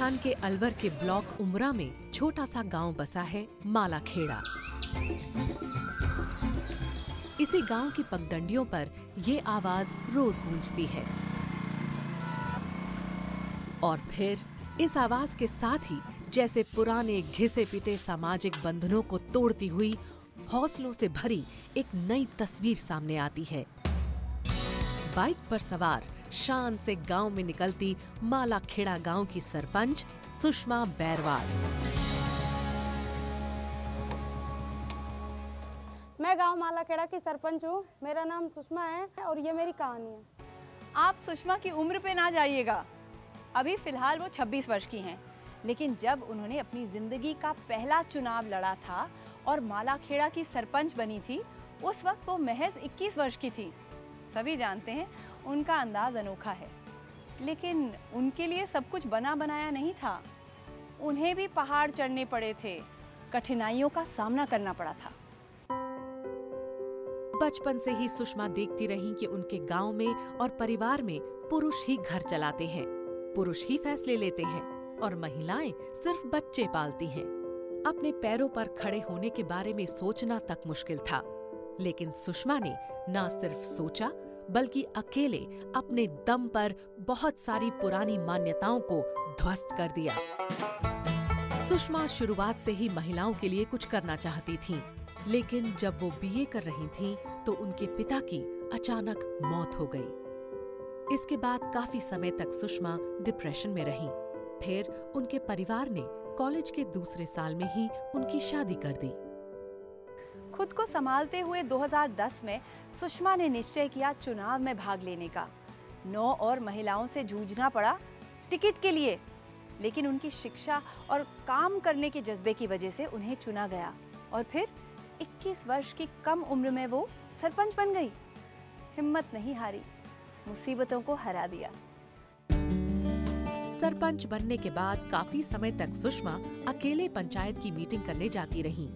राजस्थान के अलवर के ब्लॉक उमरा में छोटा सा गांव बसा है मालाखेड़ा। इसी गांव की पगडंडियों पर ये आवाज रोज गूंजती है और फिर इस आवाज के साथ ही जैसे पुराने घिसे पिटे सामाजिक बंधनों को तोड़ती हुई हौसलों से भरी एक नई तस्वीर सामने आती है। बाइक पर सवार शान से गांव में निकलती मालाखेड़ा गांव की सरपंच सुषमा बैरवाल। मैं गांव मालाखेड़ा की सरपंच हूँ। मेरा नाम सुषमा है और ये मेरी कहानी है। आप सुषमा की उम्र पे ना जाइएगा। अभी फिलहाल वो 26 वर्ष की हैं, लेकिन जब उन्होंने अपनी जिंदगी का पहला चुनाव लड़ा था और मालाखेड़ा की सरपंच बनी थी, उस वक्त वो महज 21 वर्ष की थी। सभी जानते हैं उनका अंदाज अनोखा है, लेकिन उनके लिए सब कुछ बना बनाया नहीं था। उन्हें भी पहाड़ चढ़ने पड़े थे, कठिनाइयों का सामना करना पड़ा था। बचपन से ही सुषमा देखती रहीं कि उनके गांव में और परिवार में पुरुष ही घर चलाते हैं, पुरुष ही फैसले लेते हैं और महिलाएं सिर्फ बच्चे पालती हैं। अपने पैरों पर खड़े होने के बारे में सोचना तक मुश्किल था, लेकिन सुषमा ने न सिर्फ सोचा बल्कि अकेले अपने दम पर बहुत सारी पुरानी मान्यताओं को ध्वस्त कर दिया। सुषमा शुरुआत से ही महिलाओं के लिए कुछ करना चाहती थीं, लेकिन जब वो बीए कर रही थीं, तो उनके पिता की अचानक मौत हो गई। इसके बाद काफी समय तक सुषमा डिप्रेशन में रहीं। फिर उनके परिवार ने कॉलेज के दूसरे साल में ही उनकी शादी कर दी। खुद को संभालते हुए 2010 में सुषमा ने निश्चय किया चुनाव में भाग लेने का। 9 और महिलाओं से जूझना पड़ा टिकट के लिए, लेकिन उनकी शिक्षा और काम करने के जज्बे की वजह से उन्हें चुना गया और फिर 21 वर्ष की कम उम्र में वो सरपंच बन गई। हिम्मत नहीं हारी, मुसीबतों को हरा दिया। सरपंच बनने के बाद काफी समय तक सुषमा अकेले पंचायत की मीटिंग करने जाती रहीं।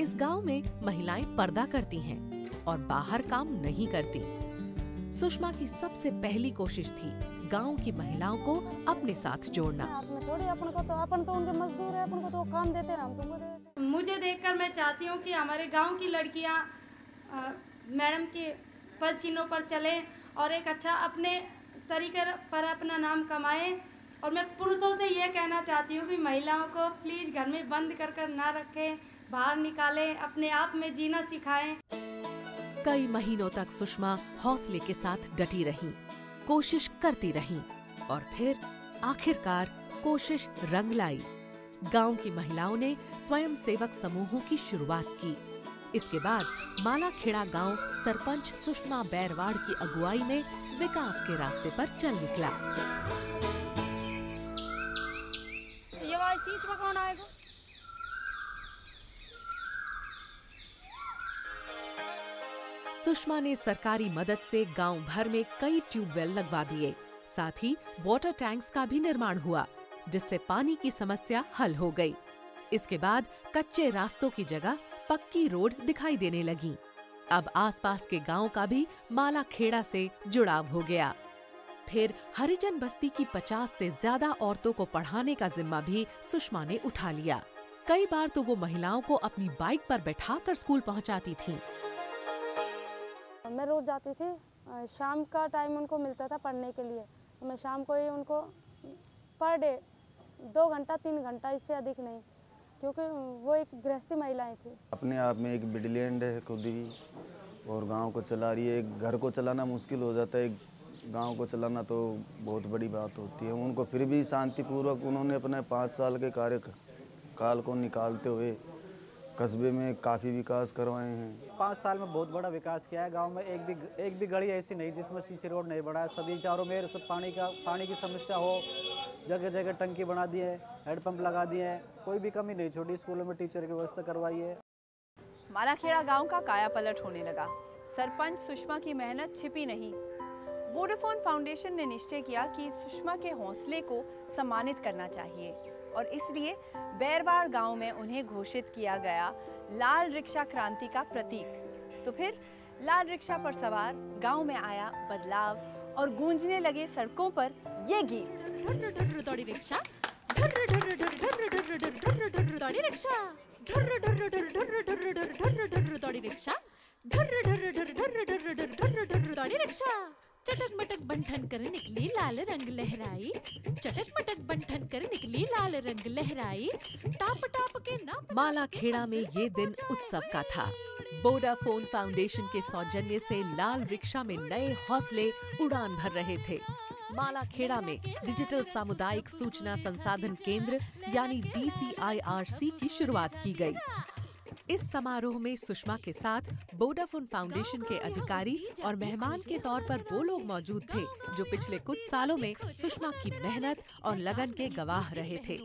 इस गांव में महिलाएं पर्दा करती हैं और बाहर काम नहीं करती। सुषमा की सबसे पहली कोशिश थी गांव की महिलाओं को अपने साथ जोड़ना। अपन तो उनके मजदूर है, अपन को तो काम देते हैं, हम तुमको देते हैं। मुझे देखकर मैं चाहती हूँ कि हमारे गांव की लड़कियाँ मैडम के पद चिन्हों पर चलें और एक अच्छा अपने तरीके पर अपना नाम कमाएं। और मैं पुरुषों से ये कहना चाहती हूँ कि महिलाओं को प्लीज घर में बंद कर ना रखें, बाहर निकालें, अपने आप में जीना सिखाएं। कई महीनों तक सुषमा हौसले के साथ डटी रहीं, कोशिश करती रहीं और फिर आखिरकार कोशिश रंग लाई। गांव की महिलाओं ने स्वयं सेवक समूहों की शुरुआत की। इसके बाद मालाखेड़ा गांव सरपंच सुषमा बैरवाल की अगुवाई में विकास के रास्ते पर चल निकला। ये वाला सीट पर कौन आएगा? सुषमा ने सरकारी मदद से गांव भर में कई ट्यूबवेल लगवा दिए। साथ ही वाटर टैंक्स का भी निर्माण हुआ, जिससे पानी की समस्या हल हो गई। इसके बाद कच्चे रास्तों की जगह पक्की रोड दिखाई देने लगी। अब आसपास के गांव का भी मालाखेड़ा से जुड़ाव हो गया। फिर हरिजन बस्ती की 50 से ज्यादा औरतों को पढ़ाने का जिम्मा भी सुषमा ने उठा लिया। कई बार तो वो महिलाओं को अपनी बाइक पर बैठाकर स्कूल पहुंचाती थीं। मैं रोज जाती थी, शाम का टाइम उनको मिलता था पढ़ने के लिए। तो मैं शाम को ही उनको पर डे 2 घंटा 3 घंटा, इससे अधिक नहीं, क्योंकि वो एक गृहस्थी महिलाएं थी। अपने आप में एक ब्रिलियंट है खुद ही, और गांव को चला रही है। एक घर को चलाना मुश्किल हो जाता है, एक गांव को चलाना तो बहुत बड़ी बात होती है। उनको फिर भी शांतिपूर्वक उन्होंने अपने 5 साल के कार्यकाल को निकालते हुए कस्बे में काफ़ी विकास करवाए हैं। 5 साल में बहुत बड़ा विकास किया है। गांव में एक भी गली ऐसी नहीं जिसमें सीसी रोड नहीं बना है। सभी चारों में सब पानी की समस्या हो, जगह जगह टंकी बना दिए हैं, हैंडपंप लगा दिए हैं, कोई भी कमी नहीं छोड़ी। स्कूलों में टीचर की व्यवस्था करवाई है। मालाखेड़ा गांव का कायापलट होने लगा। सरपंच सुषमा की मेहनत छिपी नहीं। वोडाफोन फाउंडेशन ने निश्चय किया कि सुषमा के हौसले को सम्मानित करना चाहिए और इसलिए बैरवाल गांव में उन्हें घोषित किया गया लाल रिक्शा क्रांति का प्रतीक। तो फिर लाल रिक्शा पर सवार गांव में आया बदलाव और गूंजने लगे सड़कों पर ये गीत। रिक्शा दौड़ी रिक्शा, ढर्र ढर्र ढर्र ढर्र ढर्र ढर्र ढर्र दौड़ी रिक्शा, ढर्र ढर्र ढर्र ढर्र ढर्र ढर्र ढर्र दौड़ी रिक्शा। चटक मटक बंठन कर निकली लाल रंग लहराई, चटक मटक बंठन कर निकली लाल रंग लहराई, टाप टाप के ना। मालाखेड़ा में ये दिन उत्सव का था। वोडाफोन फाउंडेशन के सौजन्य से लाल रिक्शा में नए हौसले उड़ान भर रहे थे। मालाखेड़ा में डिजिटल सामुदायिक सूचना संसाधन केंद्र यानी DCIRC की शुरुआत की गई। इस समारोह में सुषमा के साथ वोडाफोन फाउंडेशन के अधिकारी और मेहमान के तौर पर वो लोग मौजूद थे जो पिछले कुछ सालों में सुषमा की मेहनत और लगन के गवाह रहे थे।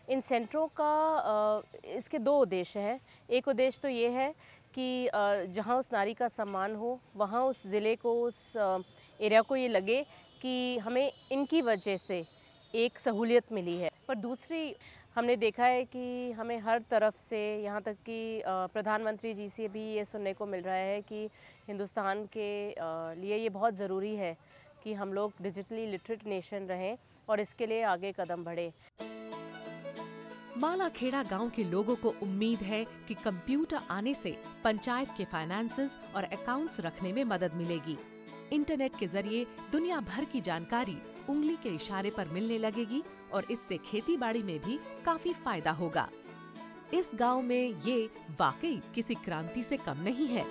इन सेंटरों का इसके दो उद्देश्य हैं। एक उद्देश्य तो ये है कि जहाँ उस नारी का सम्मान हो, वहाँ उस ज़िले को, उस एरिया को ये लगे कि हमें इनकी वजह से एक सहूलियत मिली है। पर दूसरी हमने देखा है कि हमें हर तरफ से, यहाँ तक कि प्रधानमंत्री जी से भी ये सुनने को मिल रहा है कि हिंदुस्तान के लिए ये बहुत ज़रूरी है कि हम लोग डिजिटली लिटरेट नेशन रहें और इसके लिए आगे कदम बढ़े। मालाखेड़ा गांव के लोगों को उम्मीद है कि कंप्यूटर आने से पंचायत के फाइनेंसेस और अकाउंट्स रखने में मदद मिलेगी। इंटरनेट के जरिए दुनिया भर की जानकारी उंगली के इशारे पर मिलने लगेगी और इससे खेती बाड़ी में भी काफी फायदा होगा। इस गांव में ये वाकई किसी क्रांति से कम नहीं है।